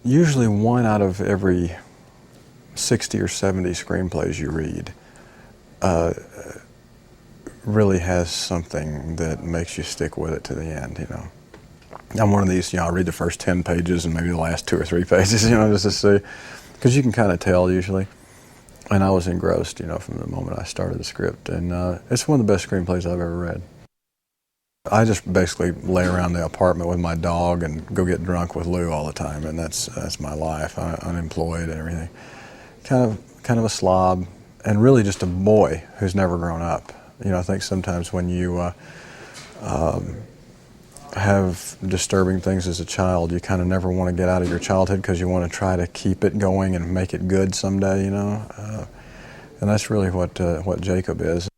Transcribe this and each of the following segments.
Usually one out of every 60 or 70 screenplays you read uh, really has something that makes you stick with it to the end, you know. I'm one of these, you know, I'll read the first 10 pages and maybe the last 2 or 3 pages, you know, just to see, because you can kind of tell usually. And I was engrossed, you know, from the moment I started the script. And it's one of the best screenplays I've ever read. I just basically lay around the apartment with my dog and go get drunk with Lou all the time, and that's my life. I'm unemployed and everything. Kind of a slob, and really just a boy who's never grown up. You know, I think sometimes when you have disturbing things as a child, you kind of never want to get out of your childhood because you want to try to keep it going and make it good someday, you know. And that's really what Jacob is.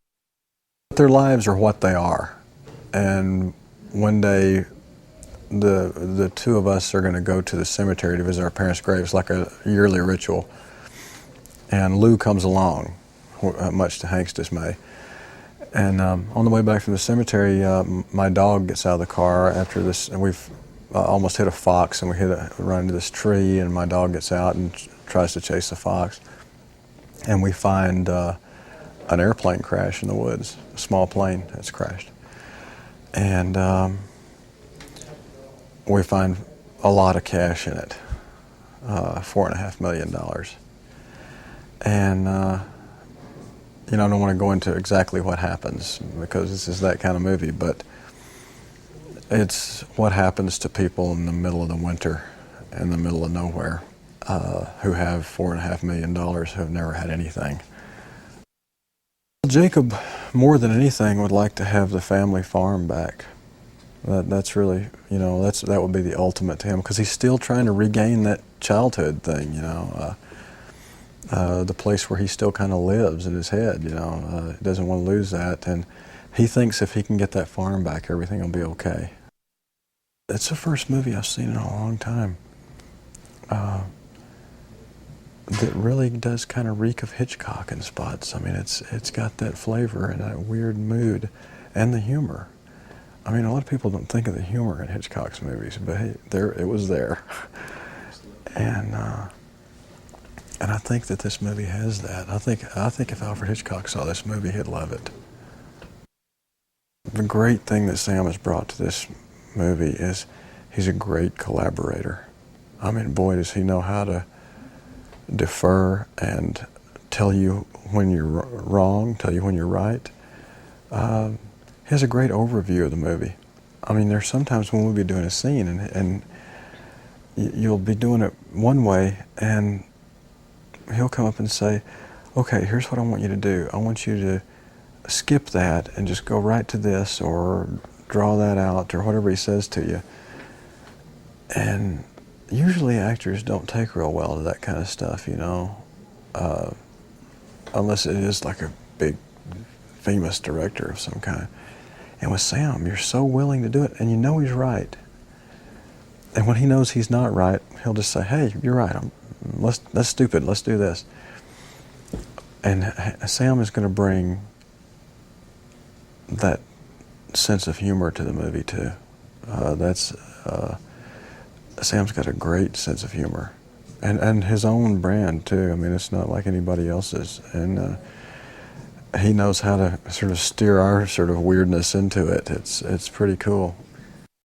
Their lives are what they are, and one day the two of us are going to go to the cemetery to visit our parents' graves, like a yearly ritual. And Lou comes along, much to Hank's dismay. And on the way back from the cemetery, my dog gets out of the car after this, and we've almost hit a fox, and we run into this tree, and my dog gets out and tries to chase the fox. And we find an airplane crash in the woods, a small plane that's crashed. And we find a lot of cash in it, $4.5 million. And you know, I don't want to go into exactly what happens because this is that kind of movie, but it's what happens to people in the middle of the winter, in the middle of nowhere, who have $4.5 million, who have never had anything. Jacob, more than anything, would like to have the family farm back. That's really, you know, that would be the ultimate to him, because he's still trying to regain that childhood thing, you know. The place where he still kind of lives in his head, you know. He doesn't want to lose that, and he thinks if he can get that farm back, everything will be okay. It's the first movie I've seen in a long time that really does kind of reek of Hitchcock in spots. I mean, it's got that flavor and that weird mood, and the humor. I mean, a lot of people don't think of the humor in Hitchcock's movies, but hey, it was there. And I think that this movie has that. I think if Alfred Hitchcock saw this movie, he'd love it. The great thing that Sam has brought to this movie is he's a great collaborator. I mean, boy, does he know how to defer and tell you when you're wrong, tell you when you're right. He has a great overview of the movie. I mean, there's sometimes when we'll be doing a scene and you'll be doing it one way, and he'll come up and say, okay, here's what I want you to do. I want you to skip that and just go right to this, or draw that out, or whatever he says to you. And usually actors don't take real well to that kind of stuff, you know, unless it is like a big famous director of some kind. And with Sam, you're so willing to do it, and you know he's right. And when he knows he's not right, he'll just say, hey, you're right, that's stupid, let's do this. And Sam is going to bring that sense of humor to the movie too. Sam's got a great sense of humor, and his own brand too. I mean, it's not like anybody else's, and he knows how to sort of steer our sort of weirdness into it. It's pretty cool.